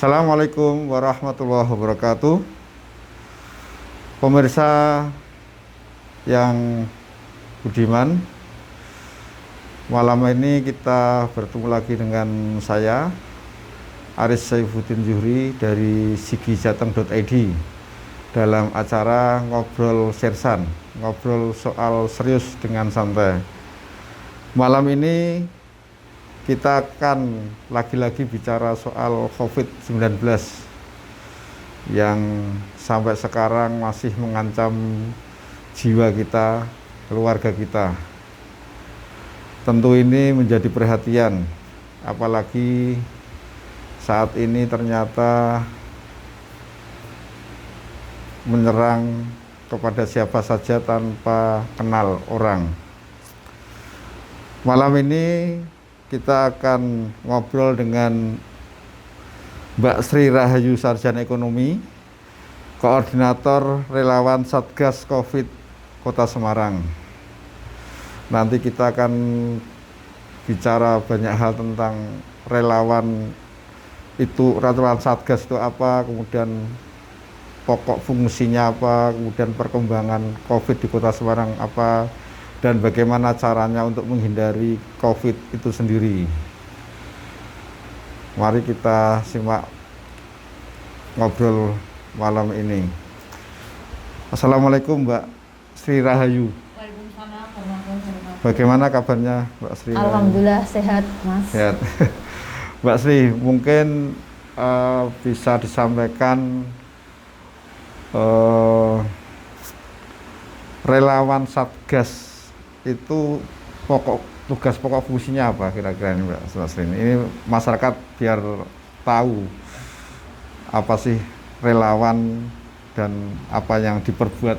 Assalamualaikum warahmatullahi wabarakatuh. Pemirsa yang budiman, malam ini kita bertemu lagi dengan saya, Aris Saifuddin Zuhri dari sigijateng.id dalam acara Ngobrol Sersan, ngobrol soal serius dengan santai. Malam ini kita akan lagi-lagi bicara soal COVID-19 yang sampai sekarang masih mengancam jiwa kita, keluarga kita. Tentu ini menjadi perhatian, apalagi saat ini ternyata menyerang kepada siapa saja tanpa kenal orang. Malam ini kita akan ngobrol dengan Mbak Sri Rahayu Sarjana Ekonomi, Koordinator Relawan Satgas Covid Kota Semarang. Nanti kita akan bicara banyak hal tentang relawan Satgas itu apa, kemudian pokok fungsinya apa, kemudian perkembangan Covid di Kota Semarang apa, dan bagaimana caranya untuk menghindari Covid itu sendiri. Mari kita simak ngobrol malam ini. Assalamualaikum Mbak Sri Rahayu. Waalaikumsalam warahmatullahi wabarakatuh. Bagaimana kabarnya Mbak Sri Rahayu? Alhamdulillah sehat, Mas. Sehat. Mbak Sri, mungkin bisa disampaikan relawan Satgas itu tugas pokok fungsinya apa kira-kira ini Mbak Sri? Ini masyarakat biar tahu apa sih relawan dan apa yang diperbuat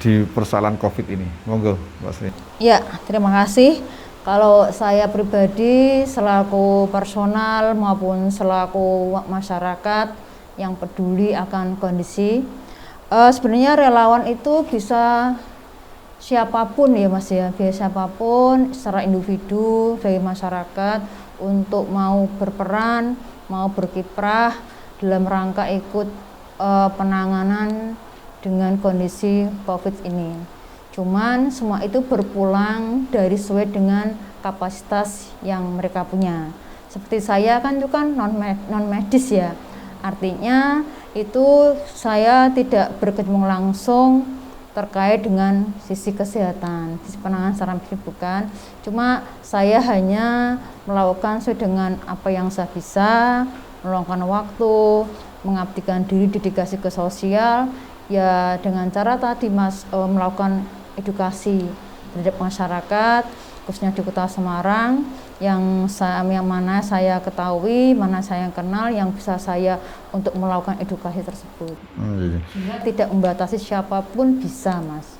di persoalan COVID ini. Monggo Mbak Sri. Ya, terima kasih. Kalau saya pribadi selaku personal maupun selaku masyarakat yang peduli akan kondisi, sebenarnya relawan itu bisa siapapun ya Mas ya, biar siapapun secara individu dari masyarakat untuk mau berperan, mau berkiprah dalam rangka ikut penanganan dengan kondisi COVID ini. Cuman semua itu berpulang dari sesuai dengan kapasitas yang mereka punya. Seperti saya kan itu kan non medis ya, artinya itu saya tidak berkecimpung langsung terkait dengan sisi kesehatan, sisi penanganan secara medis bukan. Cuma saya hanya melakukan sesuai dengan apa yang saya bisa, meluangkan waktu, mengabdikan diri, dedikasi ke sosial, ya dengan cara tadi Mas melakukan edukasi terhadap masyarakat, khususnya di Kota Semarang, yang mana saya ketahui, mana saya kenal, yang bisa saya untuk melakukan edukasi tersebut. Sehingga tidak membatasi siapapun bisa Mas,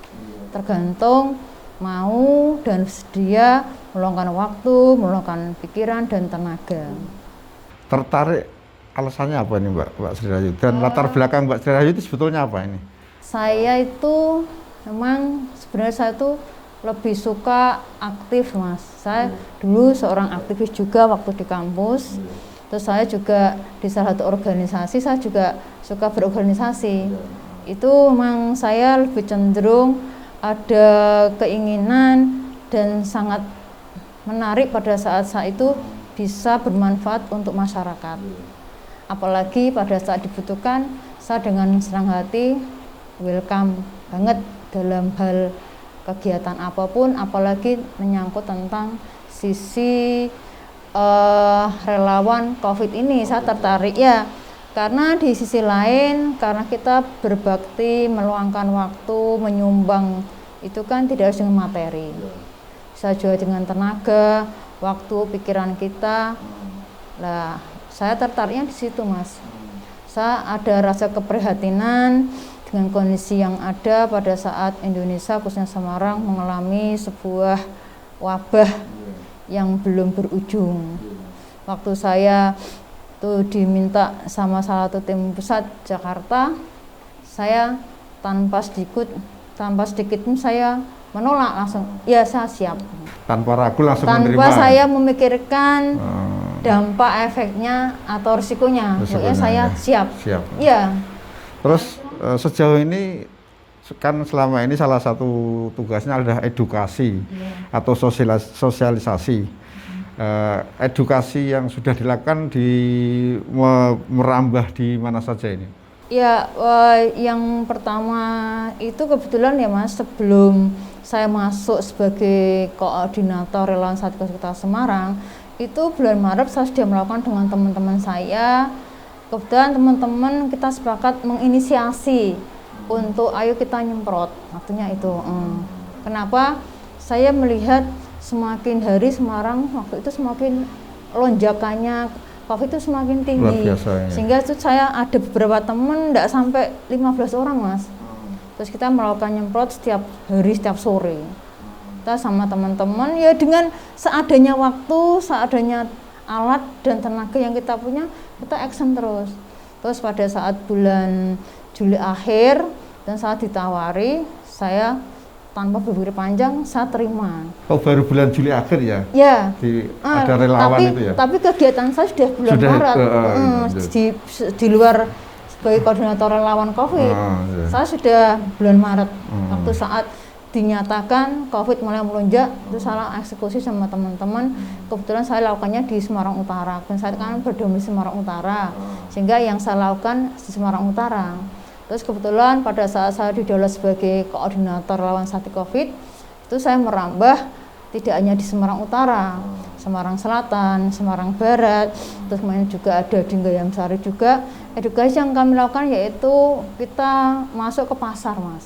tergantung mau dan sedia meluangkan waktu, meluangkan pikiran dan tenaga. Tertarik alasannya apa nih Mbak Sri Rahayu? Dan latar belakang Mbak Sri Rahayu itu sebetulnya apa ini? Saya itu memang sebenarnya saya tuh lebih suka aktif Mas. Saya dulu seorang aktivis juga waktu di kampus. Terus saya juga di salah satu organisasi, saya juga suka berorganisasi. Itu memang saya lebih cenderung ada keinginan dan sangat menarik pada saat itu bisa bermanfaat untuk masyarakat. Apalagi pada saat dibutuhkan, saya dengan senang hati welcome banget dalam hal kegiatan apapun, apalagi menyangkut tentang sisi relawan COVID ini. Saya tertarik ya, karena di sisi lain, karena kita berbakti, meluangkan waktu, menyumbang, itu kan tidak harus dengan materi, bisa juga dengan tenaga, waktu, pikiran kita. Nah, saya tertariknya di situ Mas. Saya ada rasa keprihatinan dengan kondisi yang ada pada saat Indonesia, khususnya Semarang, mengalami sebuah wabah yang belum berujung. Waktu saya tuh diminta sama salah satu tim pusat Jakarta, saya tanpa sedikit pun saya menolak, langsung ya saya siap. Tanpa ragu langsung menerima. Tanpa saya memikirkan dampak efeknya atau risikonya. Pokoknya Risikonya, saya ya. siap. Siap. Iya. Terus sejauh ini kan selama ini salah satu tugasnya adalah edukasi atau sosialisasi. Edukasi yang sudah dilakukan merambah di mana saja ini? Ya, yang pertama itu kebetulan ya Mas, sebelum saya masuk sebagai koordinator relawan Satgas Kota Semarang, itu bulan Maret saya sudah melakukan dengan teman-teman saya. Kebetulan teman-teman kita sepakat menginisiasi untuk ayo kita nyemprot, artinya itu. Kenapa? Saya melihat semakin hari Semarang waktu itu semakin lonjakannya COVID itu semakin tinggi. Luar biasa, ya. Sehingga itu saya ada beberapa teman tidak sampai 15 orang Mas. Terus kita melakukan nyemprot setiap hari, setiap sore. Kita sama teman-teman ya dengan seadanya waktu, seadanya alat dan tenaga yang kita punya, kita action terus. Terus pada saat bulan Juli akhir dan saat ditawari, saya tanpa berpikir panjang saya terima. Oh, baru bulan Juli akhir ya? Ya. Ada relawan tapi, itu ya? Tapi kegiatan saya sudah bulan Maret. Di luar sebagai koordinator relawan COVID, iya. saya sudah bulan Maret. Waktu saat dinyatakan COVID mulai melonjak, itu saya eksekusi sama teman-teman. Kebetulan saya lakukannya di Semarang Utara. Dan saya kan berdomisili Semarang Utara, sehingga yang saya lakukan di Semarang Utara. Terus kebetulan pada saat saya didaulat sebagai koordinator lawan Satgas COVID, itu saya merambah tidak hanya di Semarang Utara, Semarang Selatan, Semarang Barat, terus kemudian juga ada di Gayam Sari juga. Edukasi yang kami lakukan yaitu kita masuk ke pasar Mas.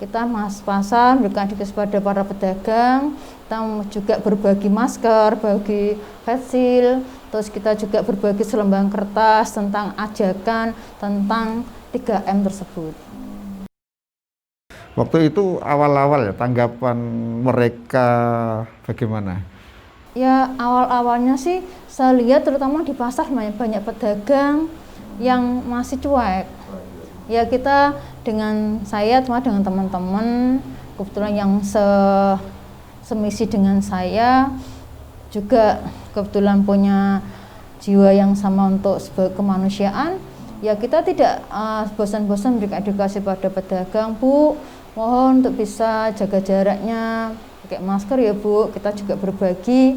Kita masuk pasar, berikan edukasi kepada para pedagang, kita juga berbagi masker, bagi face shield, terus kita juga berbagi selembaran kertas tentang ajakan, tentang 3M tersebut. Waktu itu awal-awal ya, tanggapan mereka bagaimana? Ya awal-awalnya sih saya lihat terutama di pasar banyak pedagang yang masih cuek. Ya kita dengan saya dengan teman-teman kebetulan yang semisi dengan saya juga kebetulan punya jiwa yang sama untuk sebagai kemanusiaan. Ya kita tidak bosan-bosan memberikan edukasi pada pedagang, Bu, mohon untuk bisa jaga jaraknya, pakai masker ya Bu, kita juga berbagi.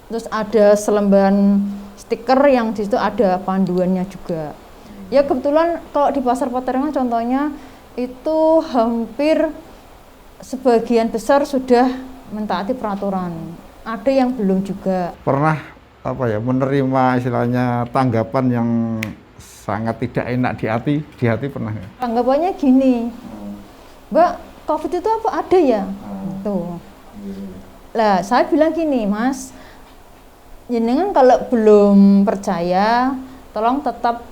Terus ada selembaran stiker yang di situ ada panduannya juga. Ya kebetulan kalau di pasar Patarengan contohnya itu hampir sebagian besar sudah mentaati peraturan. Ada yang belum juga. Pernah menerima istilahnya tanggapan yang sangat tidak enak di hati pernah nggak? Tanggapannya gini, Mbak, COVID itu apa ada ya? Tuh. Lah, saya bilang gini, Mas, jenengan kalau belum percaya, tolong tetap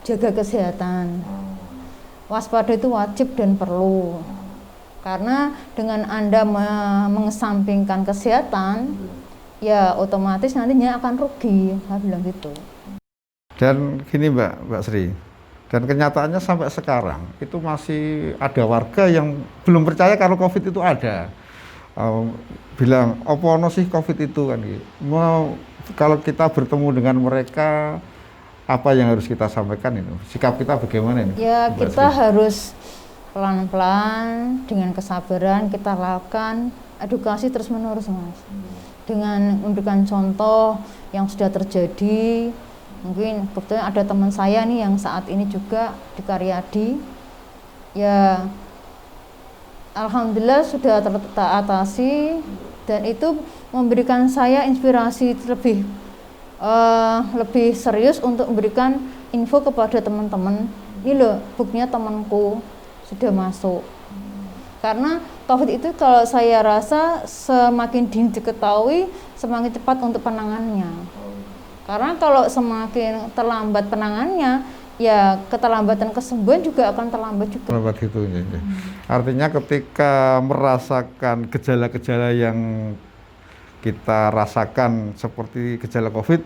jaga kesehatan. Waspada itu wajib dan perlu. Karena dengan Anda mengesampingkan kesehatan, ya otomatis nantinya akan rugi. Saya bilang gitu. Dan gini Mbak Sri, dan kenyataannya sampai sekarang itu masih ada warga yang belum percaya kalau COVID itu ada. Bilang, apa ono sih COVID itu kan gitu. Kalau kita bertemu dengan mereka, apa yang harus kita sampaikan itu? Sikap kita bagaimana ini? Ya Mbak kita Sri? harus pelan-pelan dengan kesabaran kita lakukan edukasi terus-menerus Mas. Dengan memberikan contoh yang sudah terjadi. Mungkin kebetulan ada teman saya nih yang saat ini juga di Karyadi, ya alhamdulillah sudah teratasi dan itu memberikan saya inspirasi lebih serius untuk memberikan info kepada teman-teman. Ini loh buktinya temanku sudah masuk. Karena COVID itu kalau saya rasa semakin dini diketahui semakin cepat untuk penanganannya. Karena kalau semakin terlambat penanganannya, ya keterlambatan kesembuhan juga akan terlambat juga. Terlambat gitu. Artinya ketika merasakan gejala-gejala yang kita rasakan seperti gejala COVID,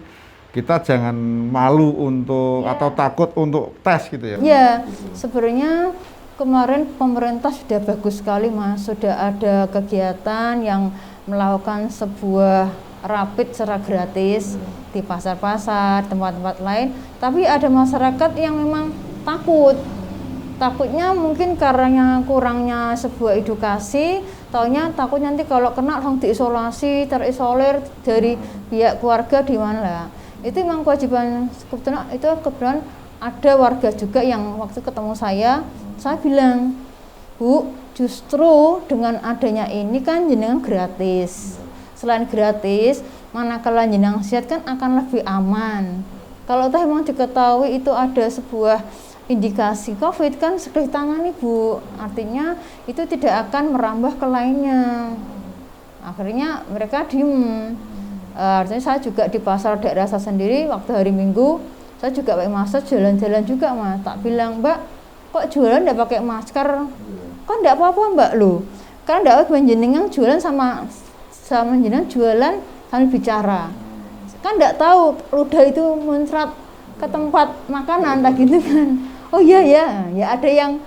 kita jangan malu untuk atau takut untuk tes gitu ya. Ya, sebenarnya kemarin pemerintah sudah bagus sekali Mas, sudah ada kegiatan yang melakukan sebuah rapid secara gratis di pasar-pasar, tempat-tempat lain. Tapi ada masyarakat yang memang takutnya mungkin karena kurangnya sebuah edukasi, taunya takut nanti kalau kena langsung diisolasi, terisolir dari pihak keluarga di mana lah. Itu memang kewajiban, kebetulan ada warga juga yang waktu ketemu saya bilang, Bu, justru dengan adanya ini kan jenengan gratis. Selain gratis, manakala jenengan sehat kan akan lebih aman. Kalau toh memang diketahui itu ada sebuah indikasi COVID kan segera ditangani, Bu. Artinya itu tidak akan merambah ke lainnya. Akhirnya mereka diem. Artinya saya juga di pasar daerah saya sendiri waktu hari Minggu saya juga pakai masker jalan-jalan juga, Mas. Tak bilang, Mbak, kok jualan enggak pakai masker? Kan enggak apa-apa, Mbak, loh. Kan enggak jenengan jualan sama jenengan jualan sambil bicara. Kan enggak tahu ludah itu muncrat ke tempat makanan tak gitu kan. Oh iya ya ada yang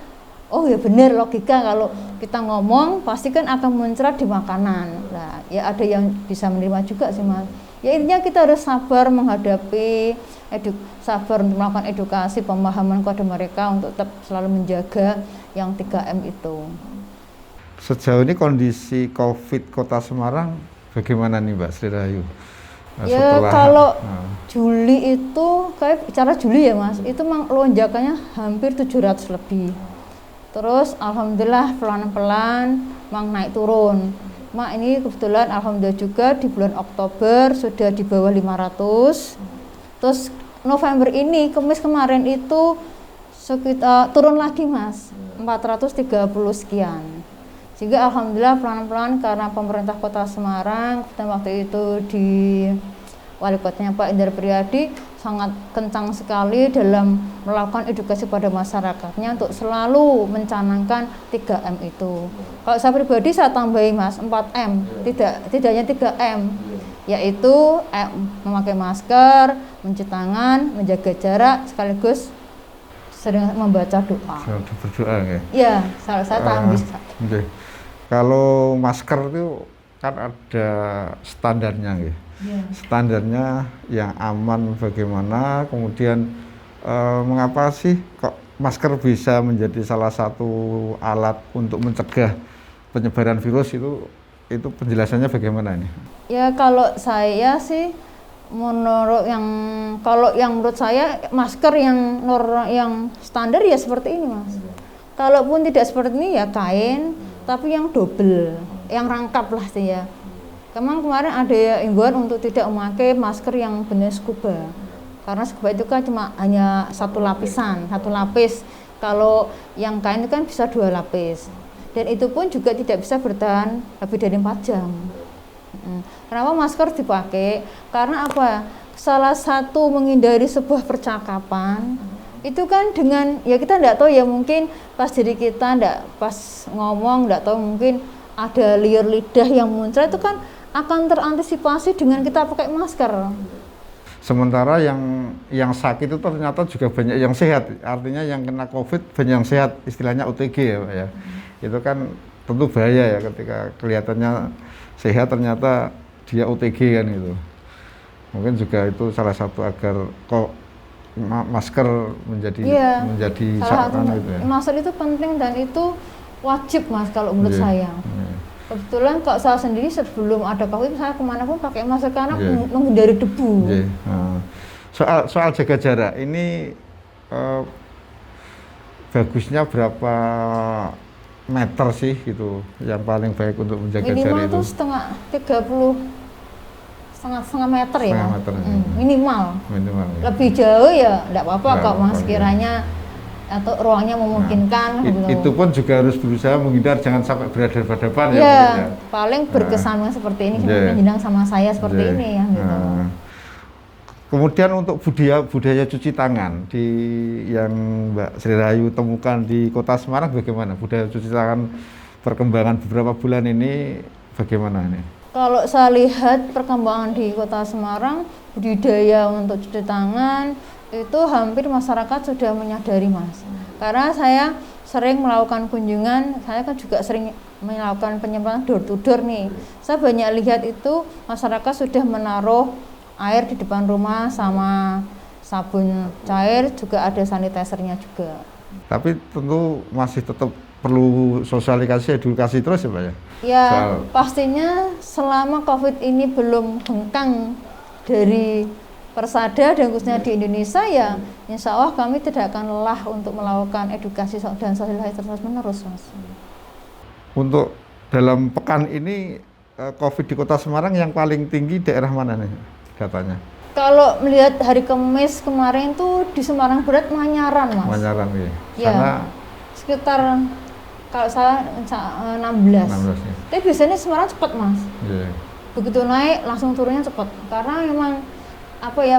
oh ya benar logika kalau kita ngomong pasti kan akan muncrat di makanan. Nah, ya ada yang bisa menerima juga sih, Mas. Ya intinya kita harus sabar menghadapi, sabar untuk melakukan edukasi, pemahaman kepada mereka untuk tetap selalu menjaga yang 3M itu. Sejauh ini kondisi COVID Kota Semarang bagaimana nih, Mbak Sri Rahayu? Ya kalau Juli itu, kayak bicara Juli ya, Mas, itu memang lonjakannya hampir 700 lebih. Terus alhamdulillah pelan-pelan memang naik turun. Mak ini kebetulan alhamdulillah juga di bulan Oktober sudah di bawah 500. Terus November ini, Kamis kemarin itu sekitar turun lagi, Mas, 430 sekian. Sehingga alhamdulillah pelan-pelan karena pemerintah Kota Semarang dan waktu itu di wali kotanya Pak Indra Priadi sangat kencang sekali dalam melakukan edukasi pada masyarakatnya untuk selalu mencanangkan 3M itu. Kalau saya pribadi saya tambahin, Mas, 4M, tidak hanya 3M, yaitu memakai masker, mencuci tangan, menjaga jarak, sekaligus sering membaca doa. Berdoa ya? Iya, saya tambah. Okay. Kalau masker itu kan ada standarnya ya. Standarnya yang aman bagaimana, kemudian mengapa sih kok masker bisa menjadi salah satu alat untuk mencegah penyebaran virus itu penjelasannya bagaimana ini? Ya kalau saya sih menurut menurut saya masker yang standar ya seperti ini, Mas. Kalaupun tidak seperti ini ya kain, tapi yang double, yang rangkap lah sih ya. Kemarin ada imbauan untuk tidak memakai masker yang benar scuba, karena scuba itu kan cuma hanya satu lapis. Kalau yang kain itu kan bisa 2 lapis, dan itu pun juga tidak bisa bertahan lebih dari 4 jam. Kenapa masker dipakai? Karena apa? Salah satu menghindari sebuah percakapan itu kan dengan ya kita tidak tahu ya, mungkin pas diri kita pas ngomong tidak tahu mungkin ada liur lidah yang muncul, itu kan akan terantisipasi dengan kita pakai masker. Sementara yang sakit itu ternyata juga banyak yang sehat, artinya yang kena COVID banyak yang sehat, istilahnya OTG ya, Pak ya. Itu kan tentu bahaya ya ketika kelihatannya sehat ternyata dia OTG kan gitu. Mungkin juga itu salah satu agar kok masker menjadi salah satu gitu ya. Masker itu penting dan itu wajib, Mas, kalau menurut saya. Kebetulan kok saya sendiri sebelum ada COVID saya kemana pun pakai masker karena menghindari debu. Soal jaga jarak ini bagusnya berapa meter sih gitu yang paling baik untuk menjaga jarak itu? Minimal tuh setengah meter ya. Minimal ya. Lebih jauh ya enggak apa-apa kok, Mas, kiranya atau ruangnya memungkinkan. Itu pun juga harus berusaha menghindar, jangan sampai berhadapan-hadapan ya. Paling berkesamaan seperti ini, jenang sama saya seperti ini ya. Gitu. Kemudian untuk budaya cuci tangan yang Mbak Sri Rahayu temukan di Kota Semarang bagaimana? Budaya cuci tangan perkembangan beberapa bulan ini bagaimana ini? Kalau saya lihat perkembangan di Kota Semarang, budidaya untuk cuci tangan itu hampir masyarakat sudah menyadari, Mas. Karena saya sering melakukan kunjungan, saya kan juga sering melakukan penyemprotan door to door nih. Saya banyak lihat itu masyarakat sudah menaruh air di depan rumah sama sabun cair, juga ada sanitizer-nya juga. Tapi tentu masih tetap perlu sosialisasi, edukasi terus ya Pak ya? Ya, pastinya selama COVID ini belum hengkang dari Persada dan khususnya di Indonesia, ya insya Allah kami tidak akan lelah untuk melakukan edukasi dan sosialisasi terus menerus, Mas. Untuk dalam pekan ini COVID di Kota Semarang yang paling tinggi daerah mana nih datanya? Kalau melihat hari Kamis kemarin tuh di Semarang Barat Manyaran, Mas. Manyaran ya. Ya, Sana sekitar kalau saya 16. 16 ya. Tapi biasanya Semarang cepat, Mas. Iya. Begitu naik langsung turunnya cepat. Karena memang apa ya,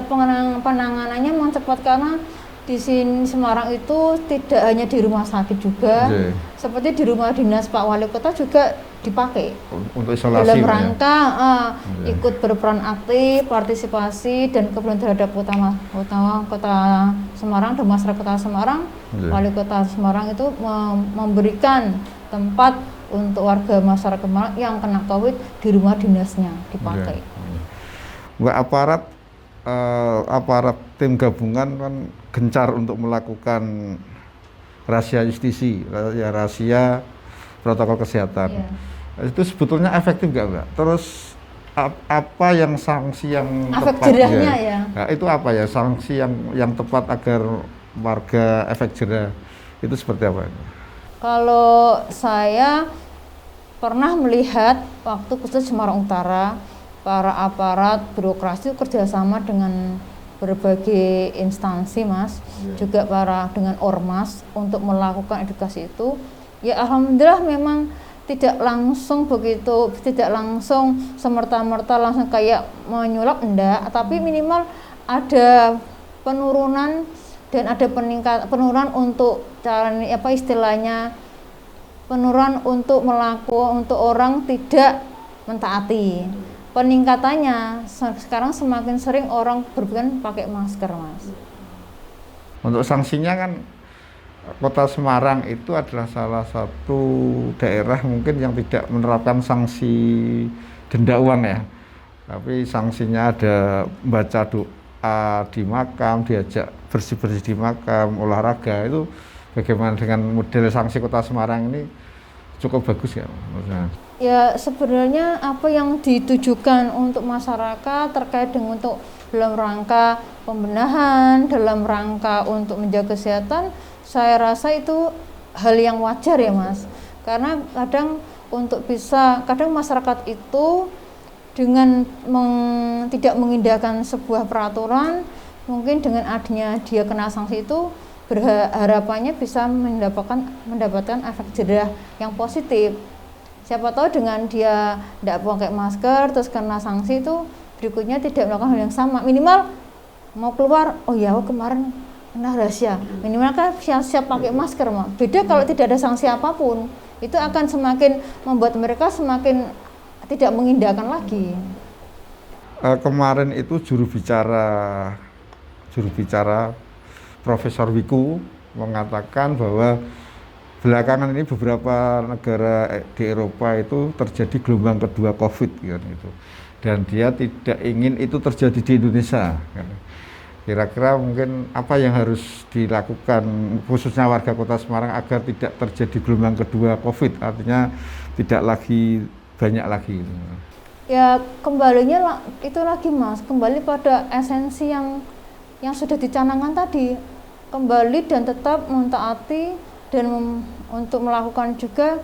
penanganannya memang cepat, karena di sini Semarang itu tidak hanya di rumah sakit juga, seperti di rumah dinas Pak Wali Kota juga dipakai untuk isolasi dalam rangka ikut berperan aktif, partisipasi dan kepedulian terhadap kota Semarang dan masyarakat Kota Semarang. Wali Kota Semarang itu memberikan tempat untuk warga masyarakat Semarang yang kena COVID di rumah dinasnya dipakai. Mbak, aparat tim gabungan kan gencar untuk melakukan rahasia justisi, rahasia protokol kesehatan. Itu sebetulnya efektif nggak Mbak? Terus apa yang sanksi yang efek tepat jerahnya ya? Nah, itu apa ya sanksi yang tepat agar warga efek jerah itu seperti apa? Kalau saya pernah melihat waktu khusus Semarang Utara, para aparat birokrasi kerjasama dengan berbagai instansi, Mas, juga dengan ormas untuk melakukan edukasi itu. Ya alhamdulillah memang tidak langsung semerta-merta langsung kayak menyulap, enggak, tapi minimal ada penurunan dan ada penurunan untuk penurunan untuk untuk orang tidak mentaati. Peningkatannya sekarang semakin sering orang berpikir pakai masker, Mas. Untuk sanksinya kan Kota Semarang itu adalah salah satu daerah mungkin yang tidak menerapkan sanksi denda uang ya, tapi sanksinya ada baca doa di makam, diajak bersih-bersih di makam, olahraga. Itu bagaimana dengan model sanksi Kota Semarang ini, cukup bagus ya? Ya sebenarnya apa yang ditujukan untuk masyarakat terkait dengan untuk dalam rangka pembenahan, dalam rangka untuk menjaga kesehatan, saya rasa itu hal yang wajar ya, Mas. Karena kadang masyarakat itu dengan tidak mengindahkan sebuah peraturan, mungkin dengan adanya dia kena sanksi itu harapannya bisa mendapatkan efek jerah yang positif. Siapa tahu dengan dia tidak pakai masker terus kena sanksi itu berikutnya tidak melakukan hal yang sama, minimal mau keluar, oh ya kemarin kena rahasia, minimal kan siap-siap pakai masker. Beda kalau tidak ada sanksi apapun, itu akan semakin membuat mereka semakin tidak mengindahkan lagi. Kemarin itu juru bicara Profesor Wiku mengatakan bahwa belakangan ini beberapa negara di Eropa itu terjadi gelombang kedua COVID gitu. Dan dia tidak ingin itu terjadi di Indonesia. Kira-kira mungkin apa yang harus dilakukan khususnya warga Kota Semarang agar tidak terjadi gelombang kedua COVID, artinya tidak lagi banyak lagi. Ya kembalinya itu lagi, Mas, kembali pada esensi yang sudah dicanangkan tadi, kembali dan tetap mentaati dan untuk melakukan juga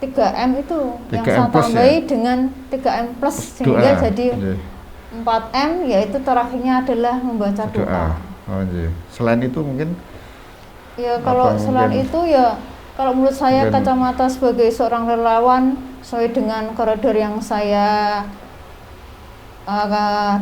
3M itu 3M yang saya tambahi ya? Dengan 3M plus sehingga jadi 4M, yaitu terakhirnya adalah membaca doa. Oh, iya. Selain itu mungkin ya kalau selain itu ya kalau menurut saya kacamata sebagai seorang relawan sesuai dengan koridor yang saya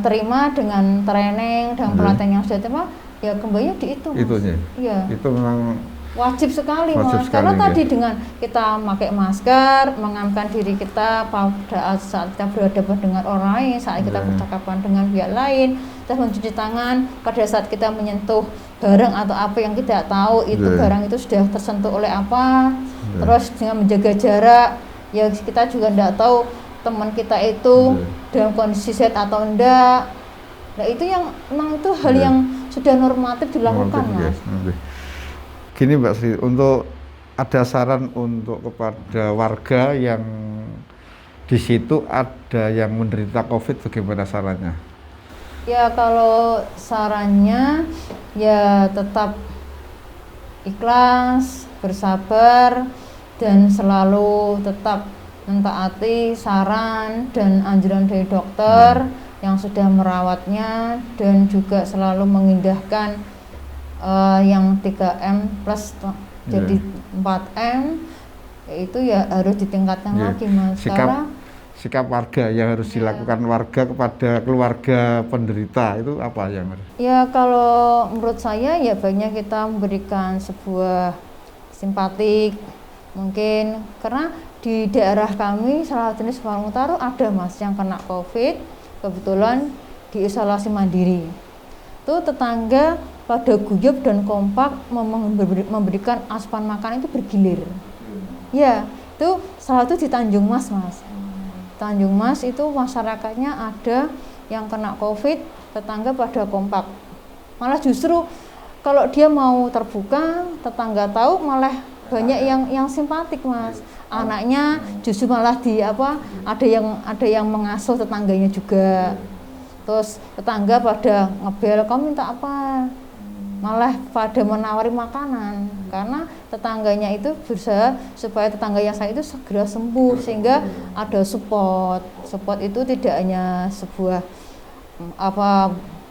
terima dengan training dan pelatihan yang sudah terima, ya kembali di itu, Mas. Itunya. Ya. Itu memang wajib sekali, Mas. Karena tadi dengan kita pakai masker, mengamankan diri kita pada saat kita berhadapan dengan orang lain, saat kita bercakapan dengan pihak lain, kita mencuci tangan pada saat kita menyentuh barang atau apa yang tidak tahu itu barang itu sudah tersentuh oleh apa, Terus dengan menjaga jarak, ya kita juga tidak tahu teman kita itu dalam kondisi sehat atau enggak. Nah itu yang memang itu hal yang sudah normatif dilakukan, Mas. Gini Mbak Sri, untuk ada saran untuk kepada warga yang di situ ada yang menderita COVID, bagaimana sarannya? Ya kalau sarannya ya tetap ikhlas, bersabar, dan selalu tetap mentaati saran dan anjuran dari dokter yang sudah merawatnya, dan juga selalu mengindahkan yang 3M plus jadi 4M, yaitu ya harus ditingkatkan lagi, Mas. Sikap warga yang harus dilakukan warga kepada keluarga penderita itu apa yang harus? Ya kalau menurut saya ya baiknya kita memberikan sebuah simpatik, mungkin karena di daerah kami salah satu jenis Parung Taru ada, Mas, yang kena COVID, kebetulan diisolasi mandiri. Itu tetangga pada guyup dan kompak memberikan asupan makan itu bergilir. Ya, itu salah satu di Tanjung Mas, Mas. Tanjung Mas itu masyarakatnya ada yang kena COVID, tetangga pada kompak. Malah justru kalau dia mau terbuka, tetangga tahu malah banyak yang simpatik, Mas. Anaknya justru malah ada yang mengasuh tetangganya juga. Terus tetangga pada ngebel, "Kamu minta apa?" Malah pada menawari makanan, karena tetangganya itu berusaha supaya tetangga yang saya itu segera sembuh, sehingga ada support itu tidak hanya sebuah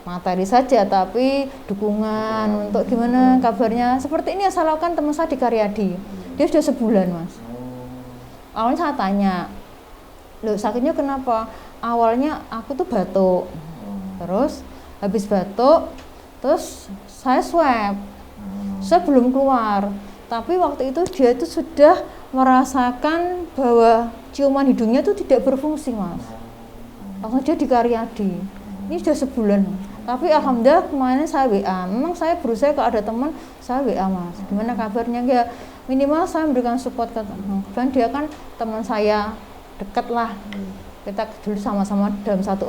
materi saja, tapi dukungan untuk gimana kabarnya. Seperti ini yang saya lakukan teman saya di Karyadi, dia sudah sebulan, Mas. Awalnya saya tanya, "Loh, sakitnya kenapa?" Awalnya aku tuh batuk, terus habis batuk terus saya swab belum keluar, tapi waktu itu dia itu sudah merasakan bahwa ciuman hidungnya itu tidak berfungsi, Mas. Langsung dia di Karyadi, ini sudah sebulan. Tapi alhamdulillah kemarin saya WA, memang saya berusaha kalau ada teman saya WA, "Mas, gimana kabarnya?" Ya minimal saya memberikan support ke teman, dan dia kan teman saya dekat lah, kita dulu sama-sama dalam satu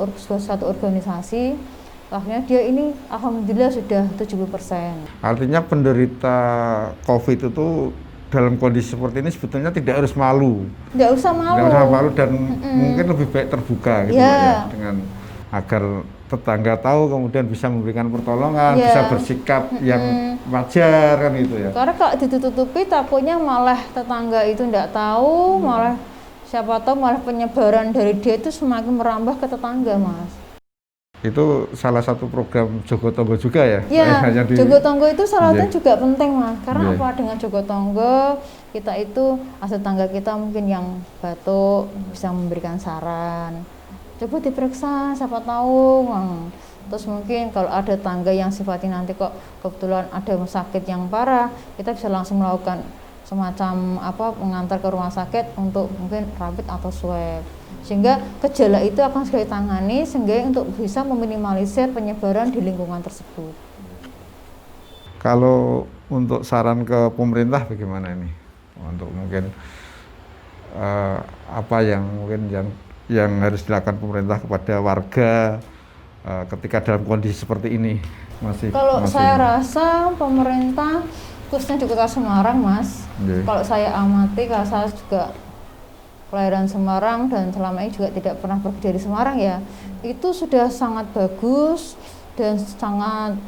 organisasi. Akhirnya dia ini alhamdulillah sudah 70%. Artinya penderita COVID itu dalam kondisi seperti ini sebetulnya tidak harus malu. Tidak usah malu. Tidak usah malu, dan mungkin lebih baik terbuka gitu ya, dengan agar tetangga tahu, kemudian bisa memberikan pertolongan, bisa bersikap yang wajar kan gitu ya. Karena kalau ditutupi takutnya malah tetangga itu tidak tahu, malah siapa tahu malah penyebaran dari dia itu semakin merambah ke tetangga, Mas. Itu salah satu program Jogotongo juga ya? Iya, Jogotongo itu salah satu juga penting, Mas. Karena apa, dengan Jogotongo kita itu tetangga kita mungkin yang batuk bisa memberikan saran, coba diperiksa siapa tahu. Terus mungkin kalau ada tangga yang sifatnya nanti kok kebetulan ada sakit yang parah, kita bisa langsung melakukan semacam mengantar ke rumah sakit untuk mungkin rapid atau swab, sehingga gejala itu akan segera ditangani, sehingga untuk bisa meminimalisir penyebaran di lingkungan tersebut. Kalau untuk saran ke pemerintah bagaimana ini? Untuk mungkin apa yang mungkin yang harus dilakukan pemerintah kepada warga ketika dalam kondisi seperti ini? Kalau saya rasa pemerintah khususnya di Kota Semarang, Mas, kalau saya amati, kalau saya juga kelahiran Semarang dan selama ini juga tidak pernah pergi dari Semarang ya, itu sudah sangat bagus dan sangat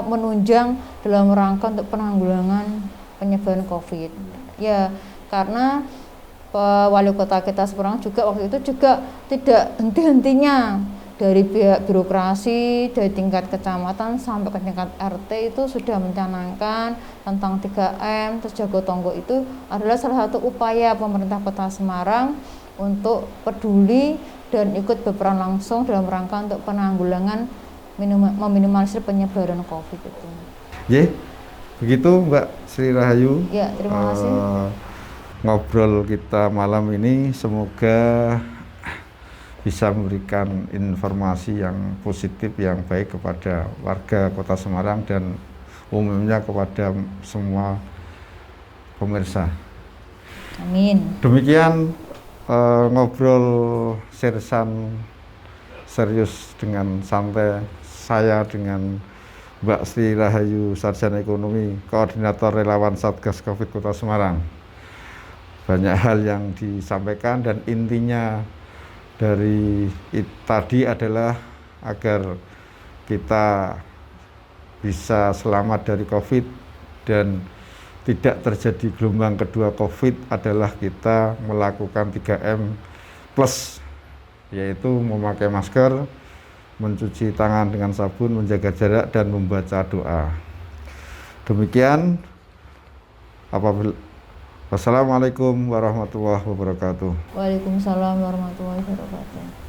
menunjang dalam rangka untuk penanggulangan penyebaran COVID. Ya, karena wali kota kita Semarang juga waktu itu juga tidak henti-hentinya, dari pihak birokrasi dari tingkat kecamatan sampai ke tingkat RT itu sudah mencanangkan tentang 3M. Terus Jogotongo itu adalah salah satu upaya pemerintah Kota Semarang untuk peduli dan ikut berperan langsung dalam rangka untuk penanggulangan meminimalisir penyebaran COVID itu. Begitu Mbak Sri Rahayu. Ya, terima kasih. Ngobrol kita malam ini semoga bisa memberikan informasi yang positif, yang baik kepada warga Kota Semarang dan umumnya kepada semua pemirsa. Amin. Demikian ngobrol sersan serius dengan santai saya dengan Mbak Sri Rahayu, Sarjana Ekonomi, Koordinator Relawan Satgas Covid Kota Semarang. Banyak hal yang disampaikan dan intinya dari tadi adalah agar kita bisa selamat dari Covid dan tidak terjadi gelombang kedua Covid adalah kita melakukan 3M plus, yaitu memakai masker, mencuci tangan dengan sabun, menjaga jarak, dan membaca doa. Demikian. Wassalamualaikum warahmatullahi wabarakatuh. Waalaikumsalam warahmatullahi wabarakatuh.